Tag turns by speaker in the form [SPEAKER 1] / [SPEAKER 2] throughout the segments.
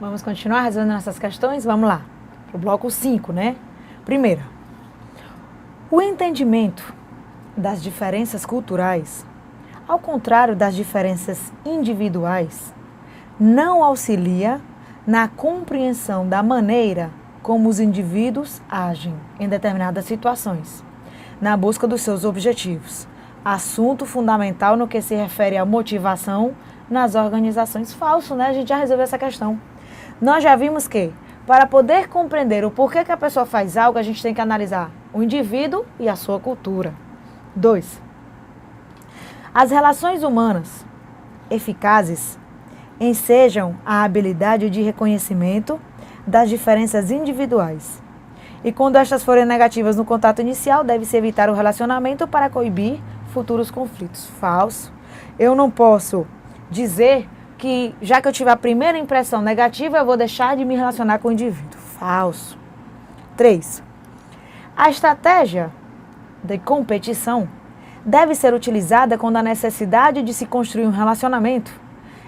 [SPEAKER 1] Vamos continuar resolvendo essas questões? Vamos lá. O bloco 5, né? Primeira. O entendimento das diferenças culturais, ao contrário das diferenças individuais, não auxilia na compreensão da maneira como os indivíduos agem em determinadas situações, na busca dos seus objetivos. Assunto fundamental no que se refere à motivação nas organizações. Falso, né? A gente já resolveu essa questão. Nós já vimos que, para poder compreender o porquê que a pessoa faz algo, a gente tem que analisar o indivíduo e a sua cultura. 2. As relações humanas eficazes ensejam a habilidade de reconhecimento das diferenças individuais. E quando estas forem negativas no contato inicial, deve-se evitar o relacionamento para coibir futuros conflitos. Falso. Eu não posso dizer que, já que eu tive a primeira impressão negativa, eu vou deixar de me relacionar com o indivíduo. Falso. 3. A estratégia de competição deve ser utilizada quando a necessidade de se construir um relacionamento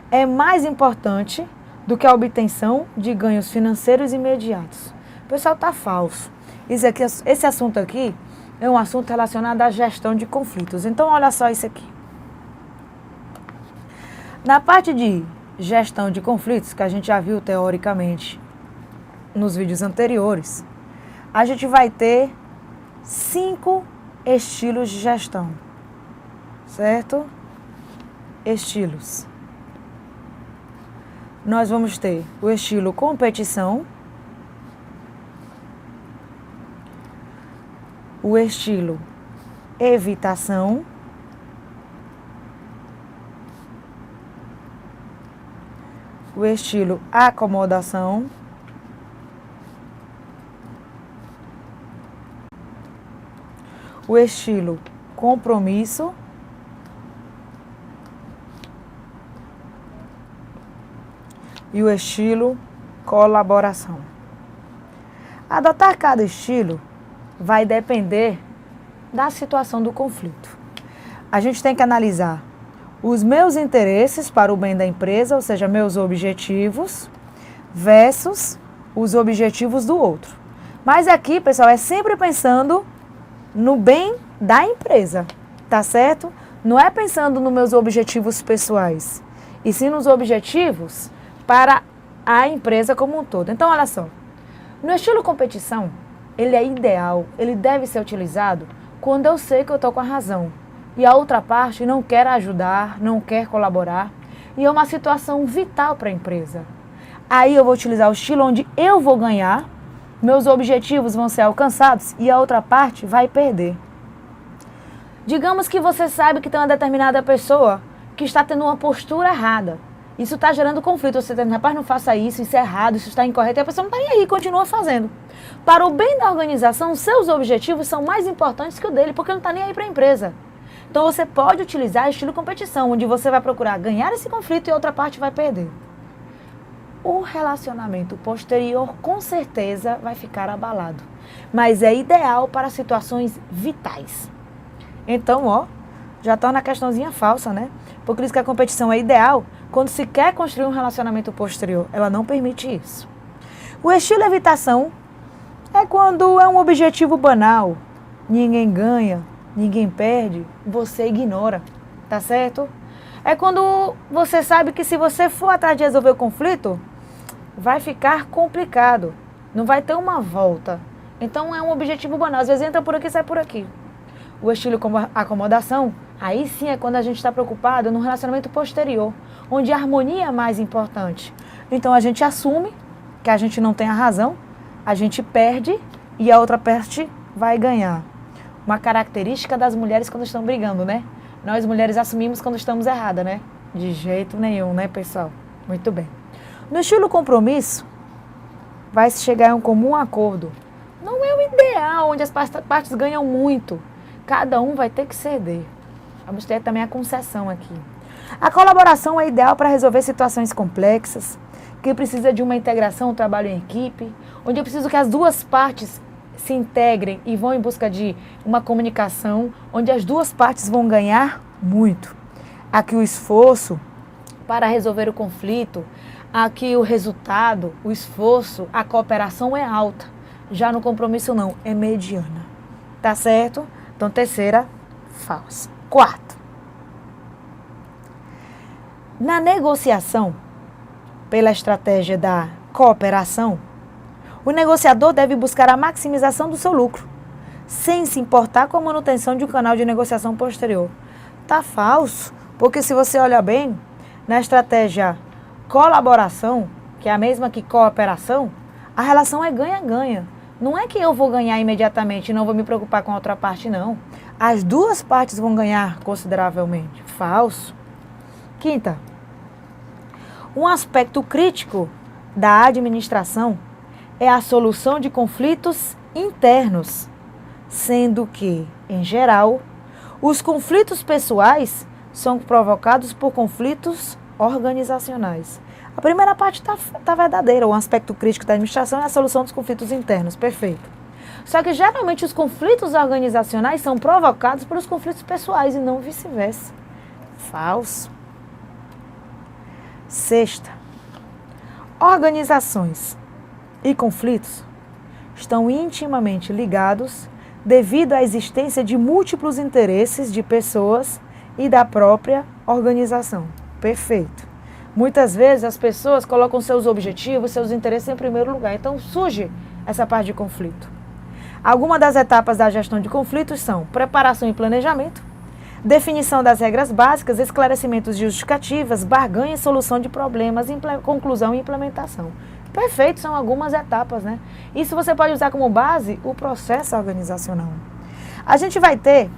[SPEAKER 1] é mais importante do que a obtenção de ganhos financeiros imediatos. O pessoal está falso. Esse assunto aqui é um assunto relacionado à gestão de conflitos. Então, olha só isso aqui. Na parte de gestão de conflitos, que a gente já viu teoricamente nos vídeos anteriores, a gente vai ter 5 estilos de gestão, certo? Estilos. Nós vamos ter o estilo competição, o estilo evitação, o estilo acomodação, o estilo compromisso e o estilo colaboração. Adotar cada estilo vai depender da situação do conflito. A gente tem que analisar os meus interesses para o bem da empresa, ou seja, meus objetivos, versus os objetivos do outro. Mas aqui, pessoal, é sempre pensando no bem da empresa, tá certo? Não é pensando nos meus objetivos pessoais, e sim nos objetivos para a empresa como um todo. Então, olha só, no estilo competição, ele é ideal, ele deve ser utilizado quando eu sei que eu estou com a razão e a outra parte não quer ajudar, não quer colaborar, e é uma situação vital para a empresa. Aí eu vou utilizar o estilo onde eu vou ganhar, meus objetivos vão ser alcançados e a outra parte vai perder. Digamos que você sabe que tem uma determinada pessoa que está tendo uma postura errada. Isso está gerando conflito. Você tem, rapaz, não faça isso, isso é errado, isso está incorreto. E a pessoa não está nem aí, continua fazendo. Para o bem da organização, seus objetivos são mais importantes que o dele, porque não está nem aí para a empresa. Então você pode utilizar estilo competição, onde você vai procurar ganhar esse conflito e a outra parte vai perder. O relacionamento posterior, com certeza, vai ficar abalado. Mas é ideal para situações vitais. Então, ó, já está na questãozinha falsa, né? Por isso que a competição é ideal quando se quer construir um relacionamento posterior. Ela não permite isso. O estilo evitação é quando é um objetivo banal. Ninguém ganha, ninguém perde, você ignora, tá certo? É quando você sabe que se você for atrás de resolver o conflito, vai ficar complicado, não vai ter uma volta. Então é um objetivo banal, às vezes entra por aqui e sai por aqui. O estilo acomodação, aí sim é quando a gente está preocupado no relacionamento posterior, onde a harmonia é mais importante. Então a gente assume que a gente não tem a razão, a gente perde e a outra parte vai ganhar. Uma característica das mulheres quando estão brigando, né? Nós mulheres assumimos quando estamos erradas, né? De jeito nenhum, né, pessoal? Muito bem. No estilo compromisso, vai se chegar a um comum acordo. Não é o ideal, onde as partes ganham muito. Cada um vai ter que ceder. Vamos ter também a concessão aqui. A colaboração é ideal para resolver situações complexas, que precisa de uma integração, um trabalho em equipe, onde eu preciso que as duas partes se integrem e vão em busca de uma comunicação, onde as duas partes vão ganhar muito. Aqui o esforço para resolver o conflito, Aqui o resultado, o esforço, a cooperação é alta. Já no compromisso não, é mediana. Tá certo? Então, terceira, falsa. Quarto, na negociação, pela estratégia da cooperação, o negociador deve buscar a maximização do seu lucro, sem se importar com a manutenção de um canal de negociação posterior. Tá falso, porque se você olhar bem, na estratégia colaboração, que é a mesma que cooperação, a relação é ganha-ganha. Não é que eu vou ganhar imediatamente e não vou me preocupar com a outra parte, não. As duas partes vão ganhar consideravelmente. Falso. Quinta, um aspecto crítico da administração é a solução de conflitos internos, sendo que, em geral, os conflitos pessoais são provocados por conflitos organizacionais. A primeira parte tá verdadeira. O aspecto crítico da administração é a solução dos conflitos internos. Perfeito. Só que, geralmente, os conflitos organizacionais são provocados pelos conflitos pessoais e não vice-versa. Falso. Sexta, organizações e conflitos estão intimamente ligados devido à existência de múltiplos interesses de pessoas e da própria organização. Perfeito. Muitas vezes as pessoas colocam seus objetivos, seus interesses em primeiro lugar. Então surge essa parte de conflito. Algumas das etapas da gestão de conflitos são preparação e planejamento, definição das regras básicas, esclarecimentos de justificativas, barganha e solução de problemas, conclusão e implementação. Perfeito, são algumas etapas, né? Isso você pode usar como base o processo organizacional. A gente vai ter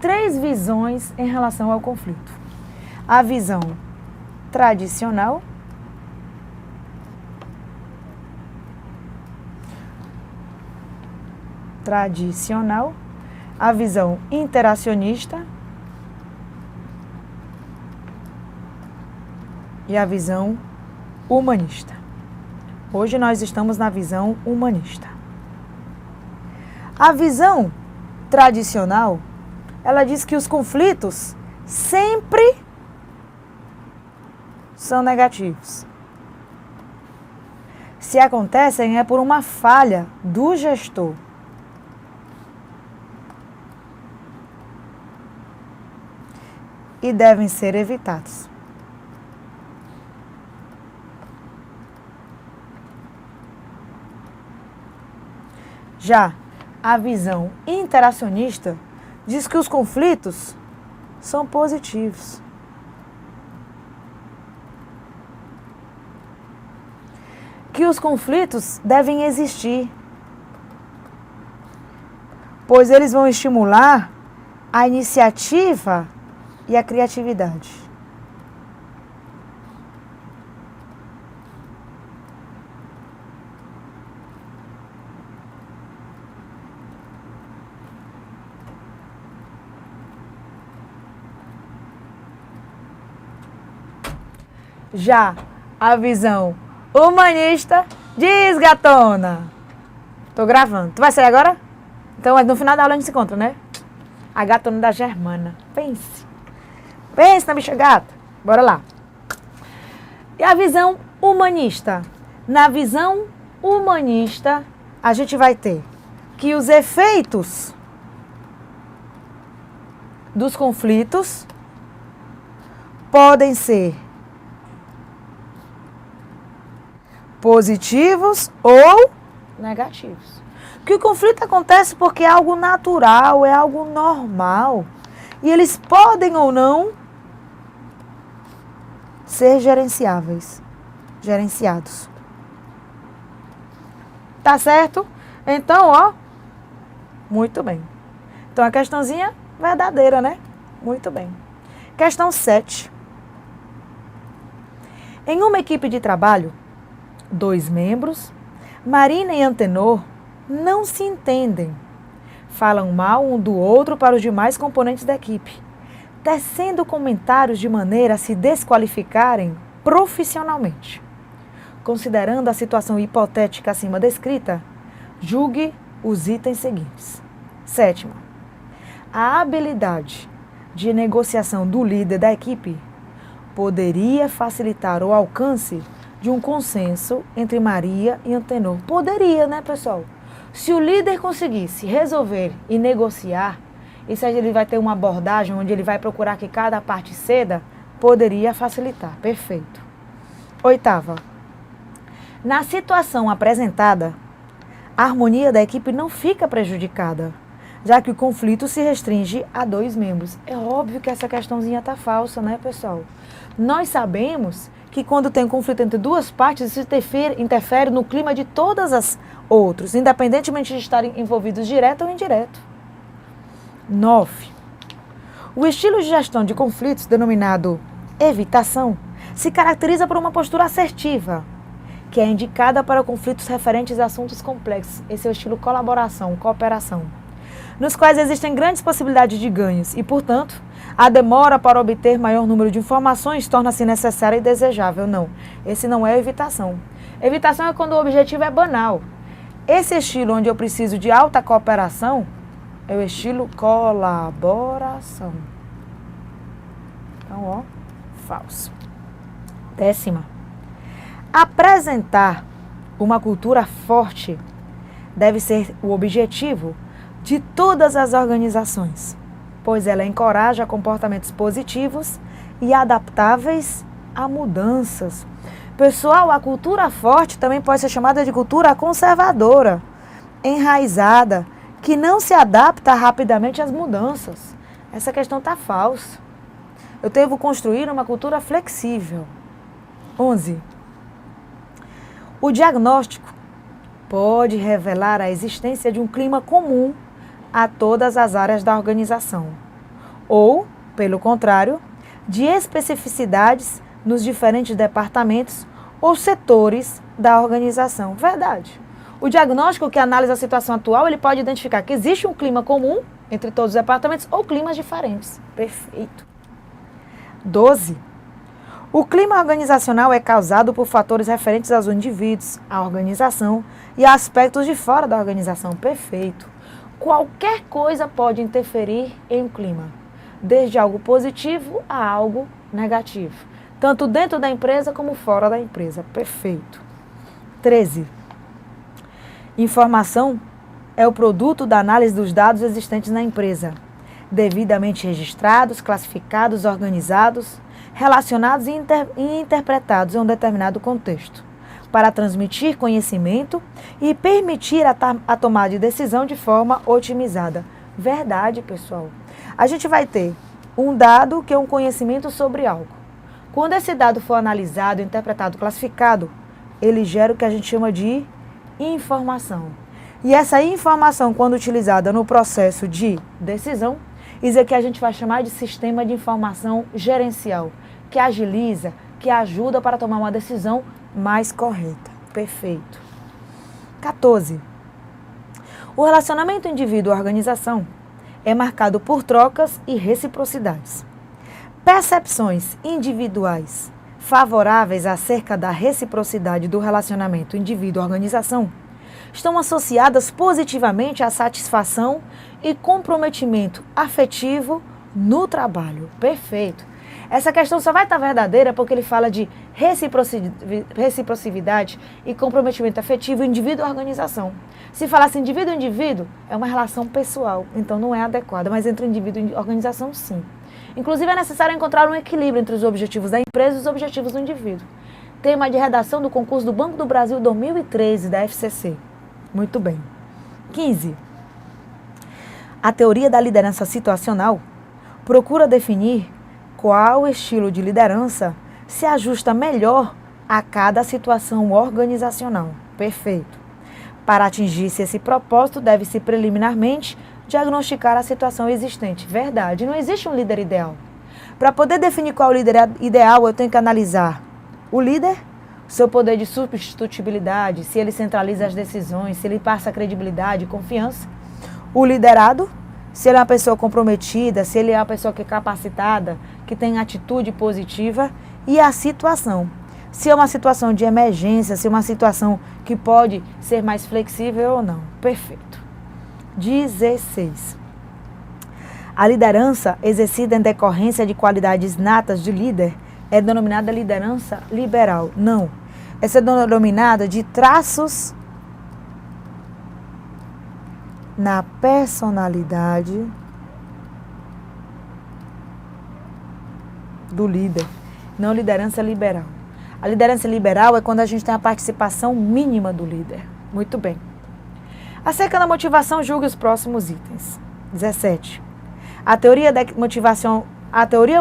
[SPEAKER 1] 3 visões em relação ao conflito. A visão tradicional, a visão interacionista e a visão humanista. Hoje nós estamos na visão humanista. A visão tradicional, ela diz que os conflitos sempre são negativos. Se acontecem, é por uma falha do gestor. E devem ser evitados. Já a visão interacionista diz que os conflitos são positivos. Que os conflitos devem existir, pois eles vão estimular a iniciativa e a criatividade. Já a visão humanista diz, gatona. Tô gravando. Tu vai sair agora? Então, no final da aula a gente se encontra, né? A gatona da Germana. Pense. Pense na bicha gata. Bora lá. E a visão humanista? Na visão humanista, a gente vai ter que os efeitos dos conflitos podem ser positivos ou negativos. Que o conflito acontece porque é algo natural, é algo normal. E eles podem ou não ser gerenciados. Tá certo? Então, ó, muito bem. Então, a questãozinha verdadeira, né? Muito bem. Questão 7. Em uma equipe de trabalho, 2 membros, Marina e Antenor, não se entendem. Falam mal um do outro para os demais componentes da equipe, tecendo comentários de maneira a se desqualificarem profissionalmente. Considerando a situação hipotética acima descrita, julgue os itens seguintes. 7. A habilidade de negociação do líder da equipe poderia facilitar o alcance de um consenso entre Maria e Antenor. Poderia, né, pessoal? Se o líder conseguisse resolver e negociar, e se ele vai ter uma abordagem onde ele vai procurar que cada parte ceda, poderia facilitar. Perfeito. Oitava. Na situação apresentada, a harmonia da equipe não fica prejudicada, já que o conflito se restringe a 2 membros. É óbvio que essa questãozinha está falsa, né, pessoal? Nós sabemos que quando tem um conflito entre 2 partes, isso interfere no clima de todas as outras, independentemente de estarem envolvidos direto ou indireto. 9. O estilo de gestão de conflitos, denominado evitação, se caracteriza por uma postura assertiva, que é indicada para conflitos referentes a assuntos complexos. Esse é o estilo colaboração, cooperação, nos quais existem grandes possibilidades de ganhos e, portanto, a demora para obter maior número de informações torna-se necessária e desejável. Não, esse não é evitação. Evitação é quando o objetivo é banal. Esse estilo onde eu preciso de alta cooperação é o estilo colaboração. Então, ó, falso. 10ª. Apresentar uma cultura forte deve ser o objetivo de todas as organizações, pois ela encoraja comportamentos positivos e adaptáveis a mudanças. Pessoal, a cultura forte também pode ser chamada de cultura conservadora, enraizada, que não se adapta rapidamente às mudanças. Essa questão está falsa. Eu devo construir uma cultura flexível. 11. O diagnóstico pode revelar a existência de um clima comum a todas as áreas da organização, ou, pelo contrário, de especificidades nos diferentes departamentos ou setores da organização. Verdade. O diagnóstico que analisa a situação atual, ele pode identificar que existe um clima comum entre todos os departamentos ou climas diferentes. Perfeito. 12. O clima organizacional é causado por fatores referentes aos indivíduos, à organização e a aspectos de fora da organização. Perfeito. Qualquer coisa pode interferir em um clima, desde algo positivo a algo negativo, tanto dentro da empresa como fora da empresa. Perfeito. 13. Informação é o produto da análise dos dados existentes na empresa, devidamente registrados, classificados, organizados, relacionados e interpretados em um determinado contexto, para transmitir conhecimento e permitir a tomada de decisão de forma otimizada. Verdade, pessoal. A gente vai ter um dado que é um conhecimento sobre algo. Quando esse dado for analisado, interpretado, classificado, ele gera o que a gente chama de informação. E essa informação, quando utilizada no processo de decisão, isso é que a gente vai chamar de sistema de informação gerencial, que agiliza, que ajuda para tomar uma decisão mais correta. Perfeito. 14. O relacionamento indivíduo-organização é marcado por trocas e reciprocidades. Percepções individuais favoráveis acerca da reciprocidade do relacionamento indivíduo-organização estão associadas positivamente à satisfação e comprometimento afetivo no trabalho. Perfeito. Essa questão só vai estar verdadeira porque ele fala de reciprocidade e comprometimento afetivo indivíduo-organização. Se falasse indivíduo-indivíduo, é uma relação pessoal, então não é adequada, mas entre indivíduo e organização, sim. Inclusive, é necessário encontrar um equilíbrio entre os objetivos da empresa e os objetivos do indivíduo. Tema de redação do concurso do Banco do Brasil 2013, da FCC. Muito bem. 15. A teoria da liderança situacional procura definir qual estilo de liderança se ajusta melhor a cada situação organizacional. Perfeito. Para atingir-se esse propósito, deve-se preliminarmente diagnosticar a situação existente. Verdade, não existe um líder ideal. Para poder definir qual é o líder ideal, eu tenho que analisar o líder, seu poder de substitutibilidade, se ele centraliza as decisões, se ele passa credibilidade e confiança. O liderado, se ele é uma pessoa comprometida, se ele é uma pessoa que é capacitada, que tem atitude positiva. E a situação, se é uma situação de emergência, se é uma situação que pode ser mais flexível ou não. Perfeito. 16. A liderança exercida em decorrência de qualidades natas de líder é denominada liderança liberal. Não. Essa é denominada de traços na personalidade do líder, não liderança liberal. A liderança liberal é quando a gente tem a participação mínima do líder. Muito bem. Acerca da motivação, julgue os próximos itens. 17. A teoria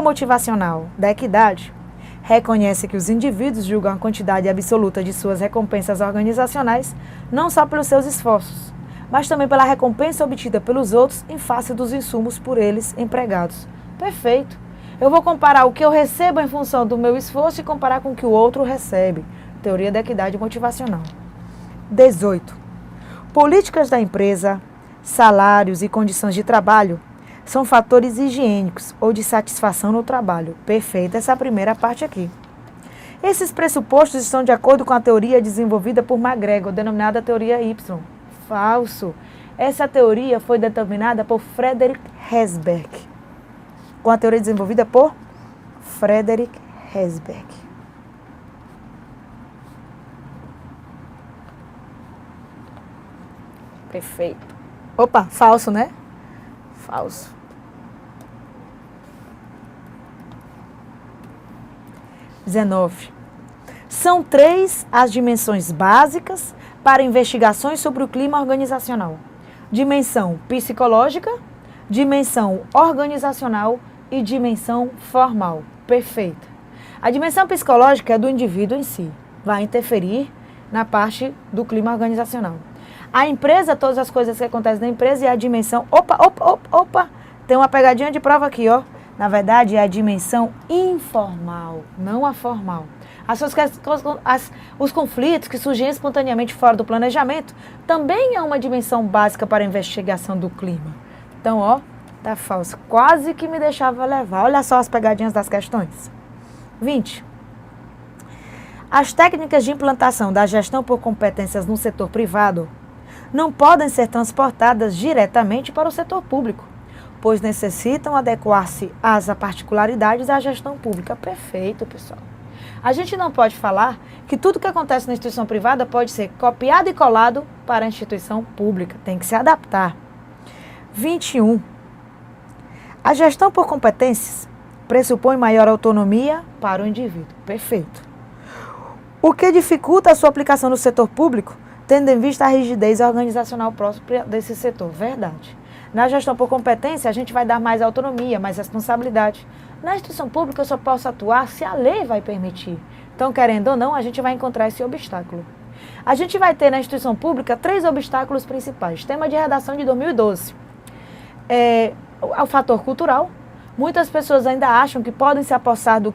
[SPEAKER 1] motivacional da equidade reconhece que os indivíduos julgam a quantidade absoluta de suas recompensas organizacionais não só pelos seus esforços, mas também pela recompensa obtida pelos outros em face dos insumos por eles empregados. Perfeito. Eu vou comparar o que eu recebo em função do meu esforço e comparar com o que o outro recebe. Teoria da equidade motivacional. 18. Políticas da empresa, salários e condições de trabalho são fatores higiênicos ou de satisfação no trabalho. Perfeito, essa primeira parte aqui. Esses pressupostos estão de acordo com a teoria desenvolvida por McGregor, denominada teoria Y. Falso. Essa teoria foi determinada por Frederick Herzberg. Com a teoria desenvolvida por Frederick Herzberg. Perfeito. Opa, falso, né? Falso. 19. São 3 as dimensões básicas para investigações sobre o clima organizacional: dimensão psicológica, dimensão organizacional e dimensão formal. Perfeito. A dimensão psicológica é do indivíduo em si, vai interferir na parte do clima organizacional. A empresa, todas as coisas que acontecem na empresa, e a dimensão... Opa! Tem uma pegadinha de prova aqui, ó. Na verdade, é a dimensão informal, não a formal. Os conflitos que surgem espontaneamente fora do planejamento também é uma dimensão básica para a investigação do clima. Então, ó, tá falso. Quase que me deixava levar. Olha só as pegadinhas das questões. 20. As técnicas de implantação da gestão por competências no setor privado não podem ser transportadas diretamente para o setor público, pois necessitam adequar-se às particularidades da gestão pública. Perfeito, pessoal. A gente não pode falar que tudo que acontece na instituição privada pode ser copiado e colado para a instituição pública. Tem que se adaptar. 21. A gestão por competências pressupõe maior autonomia para o indivíduo. Perfeito. O que dificulta a sua aplicação no setor público, tendo em vista a rigidez organizacional própria desse setor. Verdade. Na gestão por competência, a gente vai dar mais autonomia, mais responsabilidade. Na instituição pública, eu só posso atuar se a lei vai permitir. Então, querendo ou não, a gente vai encontrar esse obstáculo. A gente vai ter na instituição pública 3 obstáculos principais. Tema de redação de 2012. O fator cultural. Muitas pessoas ainda acham que podem se apossar do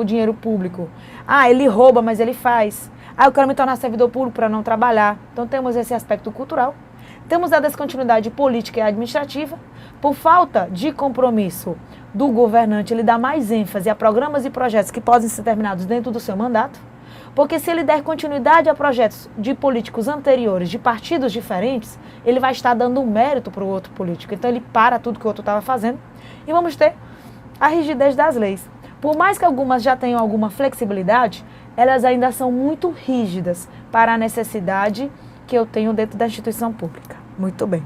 [SPEAKER 1] dinheiro público. Ah, ele rouba, mas ele faz. Ah, eu quero me tornar servidor público para não trabalhar. Então, temos esse aspecto cultural. Temos a descontinuidade política e administrativa. Por falta de compromisso do governante, ele dá mais ênfase a programas e projetos que podem ser terminados dentro do seu mandato. Porque se ele der continuidade a projetos de políticos anteriores, de partidos diferentes, ele vai estar dando um mérito para o outro político. Então, ele para tudo que o outro estava fazendo. E vamos ter a rigidez das leis. Por mais que algumas já tenham alguma flexibilidade, elas ainda são muito rígidas para a necessidade que eu tenho dentro da instituição pública. Muito bem.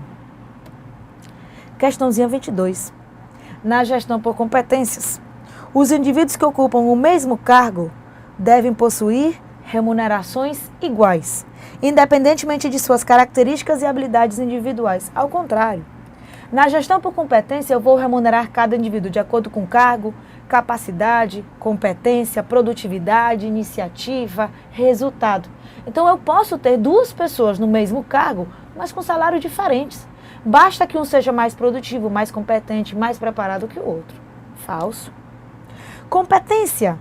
[SPEAKER 1] Questãozinha 22. Na gestão por competências, os indivíduos que ocupam o mesmo cargo devem possuir remunerações iguais, independentemente de suas características e habilidades individuais. Ao contrário, na gestão por competência, eu vou remunerar cada indivíduo de acordo com o cargo, capacidade, competência, produtividade, iniciativa, resultado. Então, eu posso ter 2 pessoas no mesmo cargo, mas com salários diferentes. Basta que um seja mais produtivo, mais competente, mais preparado que o outro. Falso. Competência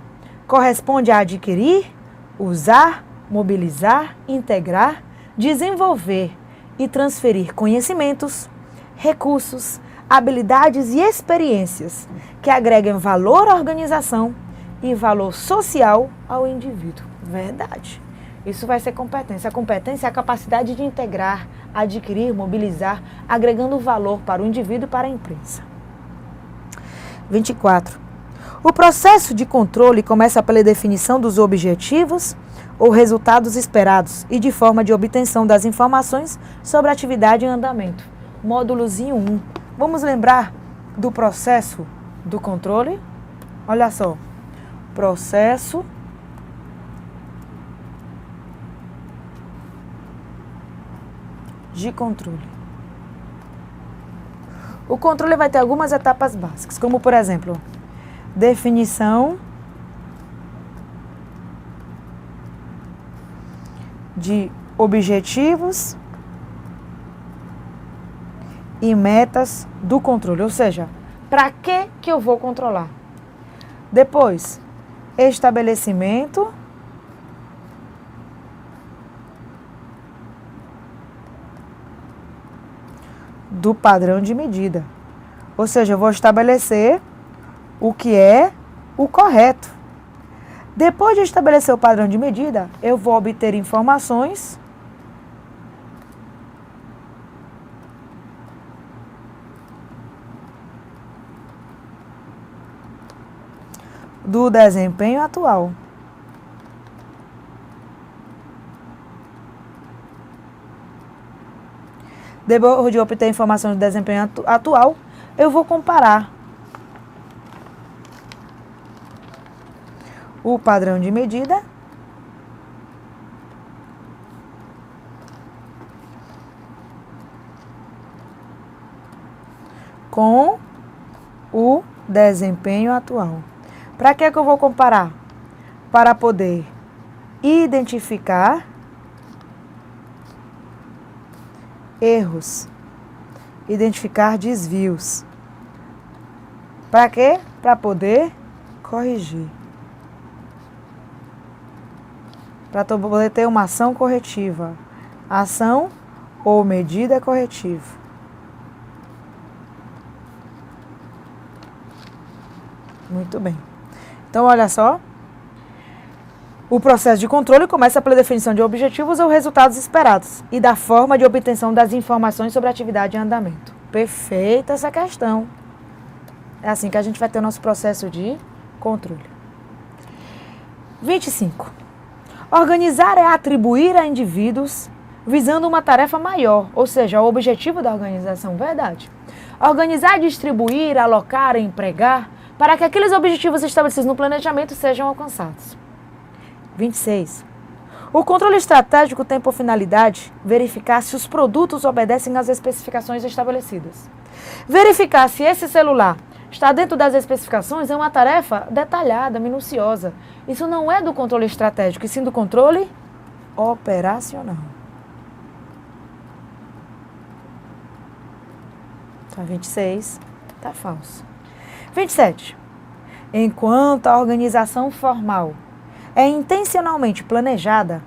[SPEAKER 1] corresponde a adquirir, usar, mobilizar, integrar, desenvolver e transferir conhecimentos, recursos, habilidades e experiências que agreguem valor à organização e valor social ao indivíduo. Verdade. Isso vai ser competência. A competência é a capacidade de integrar, adquirir, mobilizar, agregando valor para o indivíduo e para a empresa. 24. O processo de controle começa pela definição dos objetivos ou resultados esperados e de forma de obtenção das informações sobre a atividade em andamento. Módulozinho 1. Vamos lembrar do processo do controle? Olha só. Processo de controle. O controle vai ter algumas etapas básicas, como por exemplo, definição de objetivos e metas do controle, ou seja, para que eu vou controlar? Depois, estabelecimento do padrão de medida. Ou seja, eu vou estabelecer o que é o correto. Depois de estabelecer o padrão de medida, eu vou obter informações do desempenho atual. Depois de obter informações do desempenho atual, eu vou comparar o padrão de medida com o desempenho atual. Para que eu vou comparar? Para poder identificar erros, identificar desvios. Para quê? Para poder corrigir. Para poder ter uma ação corretiva. Ação ou medida corretiva. Muito bem. Então, olha só. O processo de controle começa pela definição de objetivos ou resultados esperados e da forma de obtenção das informações sobre a atividade em andamento. Perfeita essa questão. É assim que a gente vai ter o nosso processo de controle. 25. Organizar é atribuir a indivíduos visando uma tarefa maior, ou seja, o objetivo da organização, verdade. Organizar, distribuir, alocar, empregar, para que aqueles objetivos estabelecidos no planejamento sejam alcançados. 26. O controle estratégico tem por finalidade verificar se os produtos obedecem às especificações estabelecidas. Verificar se esse celular está dentro das especificações é uma tarefa detalhada, minuciosa. Isso não é do controle estratégico, e sim do controle operacional. Então, 26 está falso. 27. Enquanto a organização formal é intencionalmente planejada,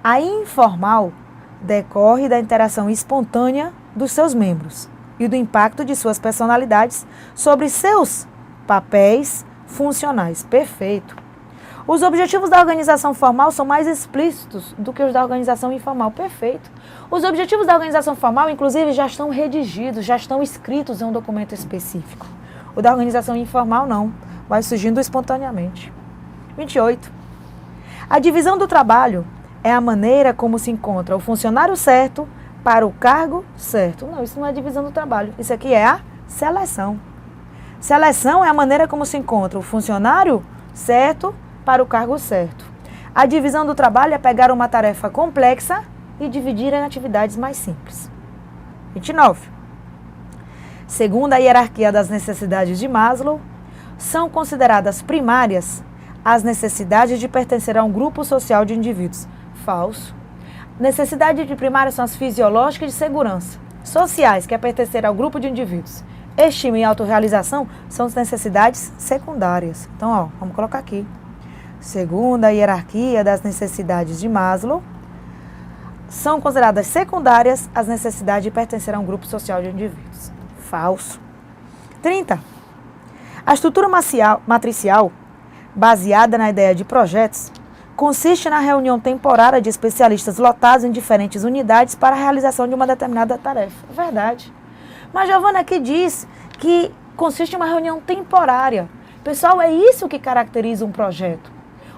[SPEAKER 1] a informal decorre da interação espontânea dos seus membros e do impacto de suas personalidades sobre seus papéis funcionais. Perfeito. Os objetivos da organização formal são mais explícitos do que os da organização informal. Perfeito. Os objetivos da organização formal, inclusive, já estão redigidos, já estão escritos em um documento específico. O da organização informal, não. Vai surgindo espontaneamente. 28. A divisão do trabalho é a maneira como se encontra o funcionário certo para o cargo certo. Não, isso não é divisão do trabalho. Isso aqui é a seleção. Seleção é a maneira como se encontra o funcionário certo para o cargo certo. A divisão do trabalho é pegar uma tarefa complexa e dividir em atividades mais simples. 29. Segundo a hierarquia das necessidades de Maslow, são consideradas primárias as necessidades de pertencer a um grupo social de indivíduos. Falso. Necessidades de primárias são as fisiológicas de segurança. Sociais, que é pertencer ao grupo de indivíduos. Estima e autorrealização são as necessidades secundárias. Então, ó, vamos colocar aqui. Segundo a hierarquia das necessidades de Maslow, são consideradas secundárias as necessidades de pertencer a um grupo social de indivíduos. Falso. 30. A estrutura matricial, baseada na ideia de projetos, consiste na reunião temporária de especialistas lotados em diferentes unidades para a realização de uma determinada tarefa. Verdade. Mas Giovana aqui diz que consiste em uma reunião temporária. Pessoal, é isso que caracteriza um projeto.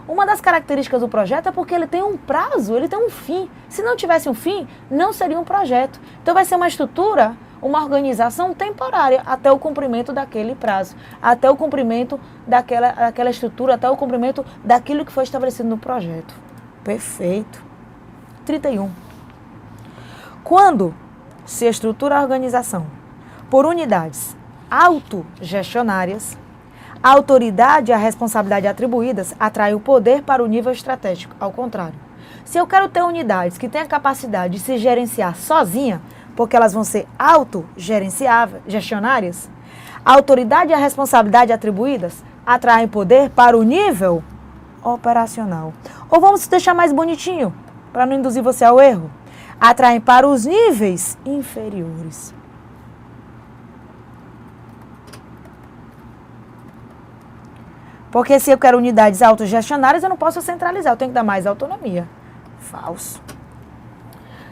[SPEAKER 1] Uma das características do projeto é porque ele tem um prazo, ele tem um fim. Se não tivesse um fim, não seria um projeto. Então vai ser uma estrutura, uma organização temporária até o cumprimento daquele prazo, até o cumprimento daquela estrutura, até o cumprimento daquilo que foi estabelecido no projeto. Perfeito. 31. Quando se estrutura a organização por unidades autogestionárias, a autoridade e a responsabilidade atribuídas atraem o poder para o nível estratégico. Ao contrário, se eu quero ter unidades que têm a capacidade de se gerenciar sozinha, porque elas vão ser autogestionárias, a autoridade e a responsabilidade atribuídas atraem poder para o nível operacional. Ou vamos deixar mais bonitinho, para não induzir você ao erro, atraem para os níveis inferiores. Porque se eu quero unidades autogestionárias, eu não posso centralizar, eu tenho que dar mais autonomia. Falso.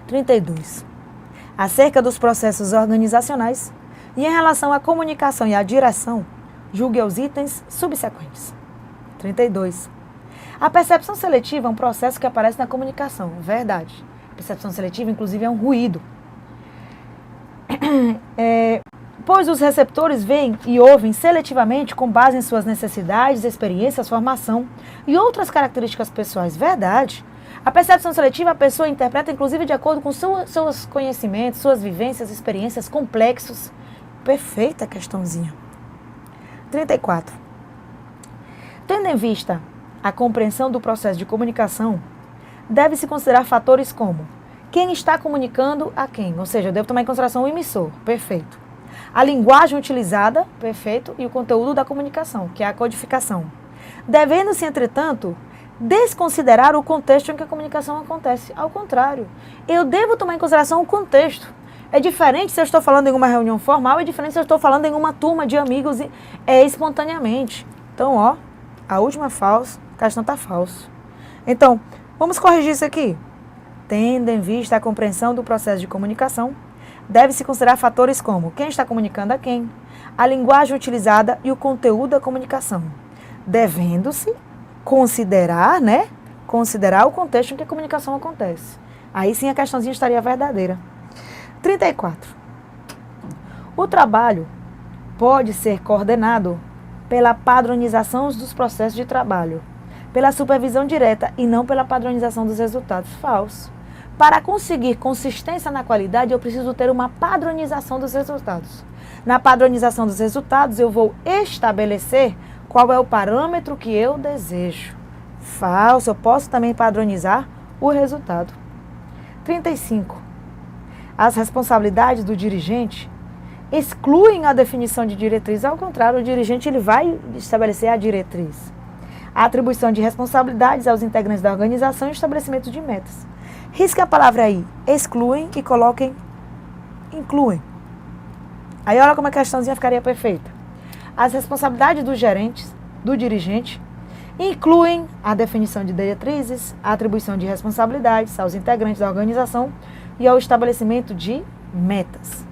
[SPEAKER 1] 32. Acerca dos processos organizacionais e em relação à comunicação e à direção, julgue os itens subsequentes. 32. A percepção seletiva é um processo que aparece na comunicação. Verdade. A percepção seletiva, inclusive, é um ruído. Pois os receptores veem e ouvem seletivamente com base em suas necessidades, experiências, formação e outras características pessoais. Verdade. A percepção seletiva, a pessoa interpreta inclusive de acordo com seus conhecimentos, suas vivências, experiências complexos. Perfeita questãozinha. 34. Tendo em vista a compreensão do processo de comunicação, deve-se considerar fatores como quem está comunicando a quem, ou seja, eu devo tomar em consideração o emissor. Perfeito. A linguagem utilizada, perfeito, e o conteúdo da comunicação, que é a codificação. Devendo-se, entretanto, desconsiderar o contexto em que a comunicação acontece. Ao contrário, eu devo tomar em consideração o contexto. É diferente se eu estou falando em uma reunião formal, é diferente se eu estou falando em uma turma de amigos espontaneamente. Então, ó, a última falsa, a questão está falso. Então, vamos corrigir isso aqui. Tendo em vista a compreensão do processo de comunicação, deve-se considerar fatores como quem está comunicando a quem, a linguagem utilizada e o conteúdo da comunicação. Devendo-se considerar, considerar o contexto em que a comunicação acontece. Aí sim a questãozinha estaria verdadeira. 34. O trabalho pode ser coordenado pela padronização dos processos de trabalho, pela supervisão direta e não pela padronização dos resultados. Falso. Para conseguir consistência na qualidade, eu preciso ter uma padronização dos resultados. Na padronização dos resultados, eu vou estabelecer qual é o parâmetro que eu desejo. Falso, eu posso também padronizar o resultado. 35. As responsabilidades do dirigente excluem a definição de diretriz. Ao contrário, o dirigente ele vai estabelecer a diretriz. A atribuição de responsabilidades aos integrantes da organização e o estabelecimento de metas. Risque a palavra aí, excluem e coloquem incluem. Aí olha como a questãozinha ficaria perfeita. As responsabilidades dos gerentes, do dirigente, incluem a definição de diretrizes, a atribuição de responsabilidades aos integrantes da organização e ao estabelecimento de metas.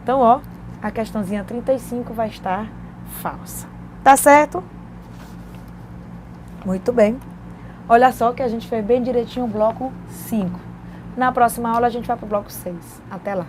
[SPEAKER 1] Então, ó, a questãozinha 35 vai estar falsa. Tá certo? Muito bem. Olha só que a gente fez bem direitinho o bloco 5. Na próxima aula a gente vai para o bloco 6. Até lá.